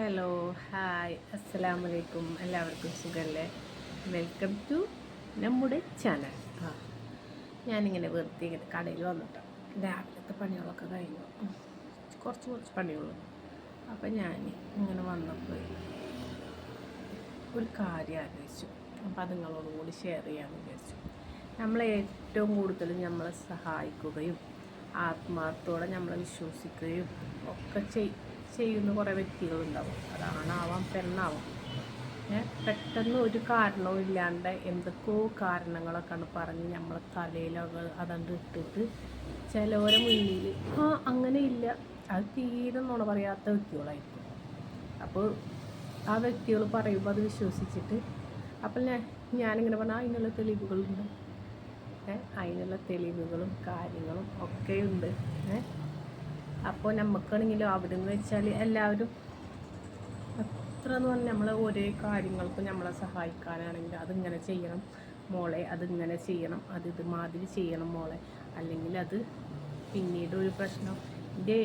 Hello, hi, അസ്സലാമു അലൈക്കും. എല്ലാവർക്കും സുഖമല്ലേ? വെൽക്കം ടു നമ്മുടെ ചാനൽ. ഞാനിങ്ങനെ വെറുതെ ഇങ്ങനെ കടയിൽ വന്നിട്ട് രാവിലത്തെ പണികളൊക്കെ കഴിഞ്ഞു. കുറച്ച് പണിയുള്ളൂ. അപ്പം ഞാൻ ഇങ്ങനെ വന്നപ്പോൾ ഒരു കാര്യം ആലോചിച്ചു. അപ്പം അത് നിങ്ങളോടും കൂടി ഷെയർ ചെയ്യാമെന്ന് വിചാരിച്ചു. നമ്മളെ ഏറ്റവും കൂടുതൽ നമ്മളെ സഹായിക്കുകയും ആത്മാർത്ഥത്തോടെ നമ്മളെ വിശ്വസിക്കുകയും ഒക്കെ ചെയ്യുന്ന കുറേ വ്യക്തികളുണ്ടാവും. അതാണാവാം, പെണ്ണാവാം. പെട്ടെന്ന് ഒരു കാരണവും ഇല്ലാണ്ട് എന്തൊക്കെയോ കാരണങ്ങളൊക്കെയാണ് പറഞ്ഞ് നമ്മളെ തലയിലൊക്കെ അതണ്ട് ഇട്ടിട്ട് ചിലവരെ മുന്നിൽ അങ്ങനെ ഇല്ല, അത് തീരെ നുണ പറയാത്ത വ്യക്തികളായിരിക്കും. അപ്പോൾ ആ വ്യക്തികൾ പറയുമ്പോൾ അത് വിശ്വസിച്ചിട്ട് അപ്പോൾ ഞാനിങ്ങനെ പറഞ്ഞാൽ അതിനുള്ള തെളിവുകളുണ്ട്, അതിനുള്ള തെളിവുകളും കാര്യങ്ങളും ഒക്കെയുണ്ട്. അപ്പോൾ നമുക്കാണെങ്കിലും അവിടെ നിന്ന് വെച്ചാൽ എല്ലാവരും അത്ര എന്ന് പറഞ്ഞാൽ നമ്മളെ ഓരോ കാര്യങ്ങൾക്കും നമ്മളെ സഹായിക്കാനാണെങ്കിൽ അതിങ്ങനെ ചെയ്യണം മോളെ, അതിങ്ങനെ ചെയ്യണം, ഇത് മാതിരി ചെയ്യണം മോളെ, അല്ലെങ്കിൽ അത് പിന്നീട് ഒരു പ്രശ്നം.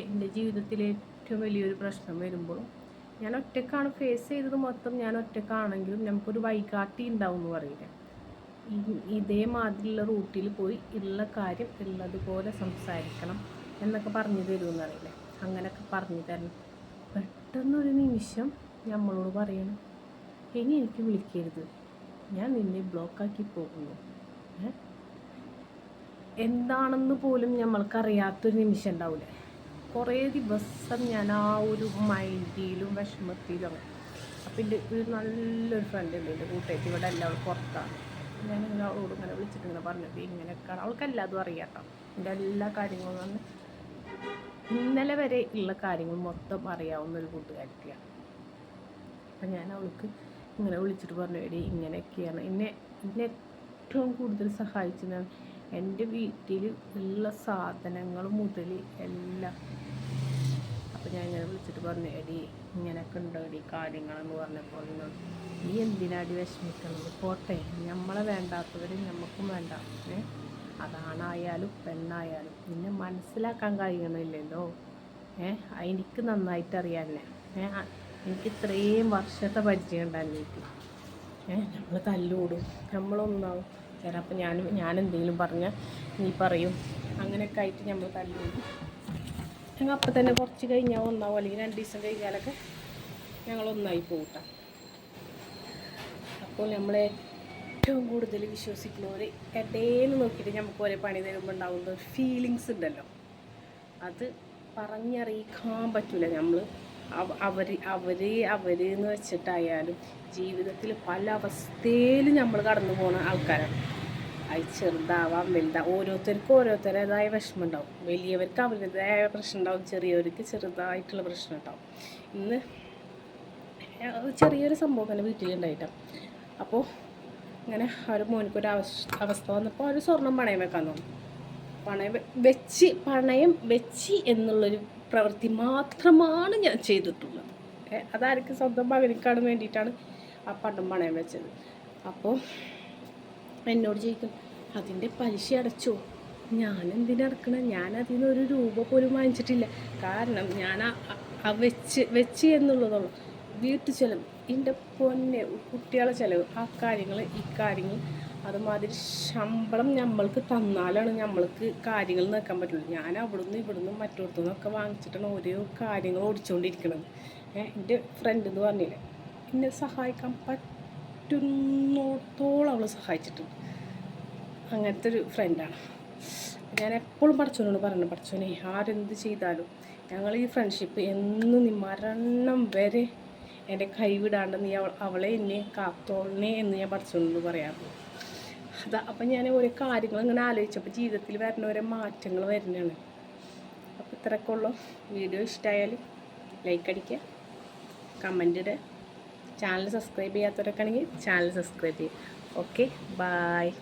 എൻ്റെ ജീവിതത്തിലെ ഏറ്റവും വലിയൊരു പ്രശ്നം വരുമ്പോൾ ഞാൻ ഒറ്റക്കാണ് ഫേസ് ചെയ്തത് മൊത്തം. ഞാൻ ഒറ്റക്കാണെങ്കിലും നമുക്കൊരു വൈകാട്ടി ഉണ്ടാവും എന്ന് പറയില്ല. ഇതേമാതിരിയുള്ള റൂട്ടിൽ പോയി ഉള്ള കാര്യം ഉള്ളതുപോലെ സംസാരിക്കണം എന്നൊക്കെ പറഞ്ഞു തരുമെന്ന് അറിയില്ലേ. അങ്ങനെയൊക്കെ പറഞ്ഞു തരണം. പെട്ടെന്നൊരു നിമിഷം നമ്മളോട് പറയണം, ഇനി എനിക്ക് വിളിക്കരുത്, ഞാൻ നിന്നെ ബ്ലോക്കാക്കി പോകുന്നു. എന്താണെന്ന് പോലും നമ്മൾക്കറിയാത്തൊരു നിമിഷം ഉണ്ടാവില്ലേ. കുറേ ദിവസം ഞാൻ ആ ഒരു മൈൻഡിലും വിഷമത്തിലും. അപ്പം എൻ്റെ ഒരു നല്ലൊരു ഫ്രണ്ട് ഉണ്ട്, എൻ്റെ കൂട്ടുകാരി. ഇവിടെ എല്ലാവരും പുറത്താണ്. ഞാനിങ്ങനെ അവളോട് ഇങ്ങനെ വിളിച്ചിട്ട് ഇങ്ങനെ പറഞ്ഞത് ഇങ്ങനെയൊക്കെയാണ്. അവൾക്കെല്ലാതും അറിയാം കേട്ടോ, എൻ്റെ എല്ലാ കാര്യങ്ങളും പറഞ്ഞ് ഇന്നലെ വരെ ഉള്ള കാര്യങ്ങൾ മൊത്തം അറിയാവുന്നൊരു കൂട്ടുകാരിയാണ്. അപ്പം ഞാൻ അവൾക്ക് ഇങ്ങനെ വിളിച്ചിട്ട് പറഞ്ഞു, എടി ഇങ്ങനെയൊക്കെയാണ് എന്നെ ഏറ്റവും കൂടുതൽ സഹായിച്ചത്. എൻ്റെ വീട്ടിൽ ഉള്ള സാധനങ്ങൾ മുതൽ എല്ലാം. അപ്പോൾ ഞാൻ ഇങ്ങനെ വിളിച്ചിട്ട് പറഞ്ഞു, എടി ഇങ്ങനെയൊക്കെ ഉണ്ടോ എടി കാര്യങ്ങളെന്ന് പറഞ്ഞപ്പോൾ നീ എന്തിനാടി വിഷമിക്കുന്നത്, പോട്ടെ, നമ്മളെ വേണ്ടാത്തവർ നമുക്കും വേണ്ട. അതാണായാലും പെണ്ണായാലും നിന്നെ മനസ്സിലാക്കാൻ കഴിയണില്ലല്ലോ. എനിക്ക് നന്നായിട്ടറിയാന്നെ. എനിക്ക് ഇത്രയും വർഷത്തെ പരിചയം ഉണ്ടായിട്ട് നമ്മൾ തല്ലൂടും, നമ്മളൊന്നാവും. ചിലപ്പോൾ ഞാനെന്തെങ്കിലും പറഞ്ഞാൽ നീ പറയും, അങ്ങനെയൊക്കെ ആയിട്ട് നമ്മൾ തല്ലൂടും. ഞങ്ങൾ അപ്പം തന്നെ കുറച്ച് കഴിഞ്ഞാൽ ഒന്നാവും, അല്ലെങ്കിൽ 2 ദിവസം കഴിഞ്ഞാലൊക്കെ ഞങ്ങളൊന്നായി പോകട്ടെ. അപ്പോൾ നമ്മളെ ഏറ്റവും കൂടുതൽ വിശ്വസിക്കുന്നവർ ഇടയിൽ നോക്കിയിട്ട് നമുക്ക് ഒരേ പണി തരുമ്പോൾ ഉണ്ടാകുന്ന ഒരു ഫീലിങ്സ് ഉണ്ടല്ലോ, അത് പറഞ്ഞറിയിക്കാൻ പറ്റില്ല. നമ്മൾ അവരെന്ന് വെച്ചിട്ടായാലും ജീവിതത്തിൽ പല അവസ്ഥയിലും നമ്മൾ കടന്നു പോകുന്ന ആൾക്കാരാണ്. അത് ചെറുതാവാം വലുതാവാം, ഓരോരുത്തർക്കും ഓരോരുത്തരുടേതായ വിഷമം ഉണ്ടാവും. വലിയവർക്ക് അവരുടേതായ പ്രശ്നം ഉണ്ടാവും, ചെറിയവർക്ക് ചെറുതായിട്ടുള്ള പ്രശ്നം ഉണ്ടാവും. ഇന്ന് ചെറിയൊരു സംഭവം തന്നെ വീട്ടിലുണ്ടായിട്ടാണ്. അപ്പോൾ ഇങ്ങനെ അവർ മോനിക്കൊരു അവസ്ഥ വന്നപ്പോൾ അവർ സ്വർണം പണയം വെക്കാൻ തോന്നും. പണയം വെച്ച് എന്നുള്ളൊരു പ്രവൃത്തി മാത്രമാണ് ഞാൻ ചെയ്തിട്ടുള്ളത്. അതാർക്ക് സ്വന്തം മകനിക്കാണ് വേണ്ടിയിട്ടാണ് ആ പണയം വെച്ചത്. അപ്പോൾ എന്നോട് ചോദിക്കും, അതിൻ്റെ പലിശ അടച്ചോ? ഞാൻ എന്തിനടക്കണം? ഞാൻ അതിൽ നിന്ന് ഒരു രൂപ പോലും വാങ്ങിച്ചിട്ടില്ല. കാരണം ഞാൻ വെച്ച് എന്നുള്ളതുള്ളൂ. വീട്ടു ചിലവ്, എൻ്റെ പൊന്നെ, കുട്ടികളെ ചിലവ്, ആ കാര്യങ്ങൾ ഈ കാര്യങ്ങൾ, അതുമാതിരി ശമ്പളം നമ്മൾക്ക് തന്നാലാണ് നമ്മൾക്ക് കാര്യങ്ങൾ നോക്കാൻ പറ്റുള്ളൂ. ഞാൻ അവിടുന്ന് ഇവിടുന്ന് മറ്റോടത്തു നിന്നൊക്കെ വാങ്ങിച്ചിട്ടാണ് ഓരോ കാര്യങ്ങൾ ഓടിച്ചുകൊണ്ടിരിക്കുന്നത്. എൻ്റെ ഫ്രണ്ട് എന്ന് പറഞ്ഞില്ലേ, എന്നെ സഹായിക്കാൻ പറ്റുന്നിടത്തോളം അവൾ സഹായിച്ചിട്ടുണ്ട്. അങ്ങനത്തെ ഒരു ഫ്രണ്ടാണ്. ഞാൻ എപ്പോഴും പഠിച്ചവനോട് പറഞ്ഞു, പഠിച്ചവനെ ആരെന്ത് ചെയ്താലും ഞങ്ങൾ ഈ ഫ്രണ്ട്ഷിപ്പ് എന്നും നീ മരണം വരെ എൻ്റെ കൈവിടാണ്ട് നീ അവളെ എന്നെ കാത്തോളണേ എന്ന് ഞാൻ പഠിച്ചവനോട് പറയാറുള്ളൂ. അപ്പം ഞാൻ ഓരോ കാര്യങ്ങൾ ഇങ്ങനെ ആലോചിച്ചപ്പോൾ ജീവിതത്തിൽ വരുന്ന ഓരോ മാറ്റങ്ങൾ വരുന്നതാണ്. അപ്പോൾ ഇത്രയൊക്കെ ഉള്ളൂ. വീഡിയോ ഇഷ്ടമായാൽ ലൈക്ക് അടിക്കുക, കമൻ്റ് ഇടുക. ചാനൽ സബ്സ്ക്രൈബ് ചെയ്യാത്തവരൊക്കെ ആണെങ്കിൽ ചാനൽ സബ്സ്ക്രൈബ് ചെയ്യുക. Okay, bye.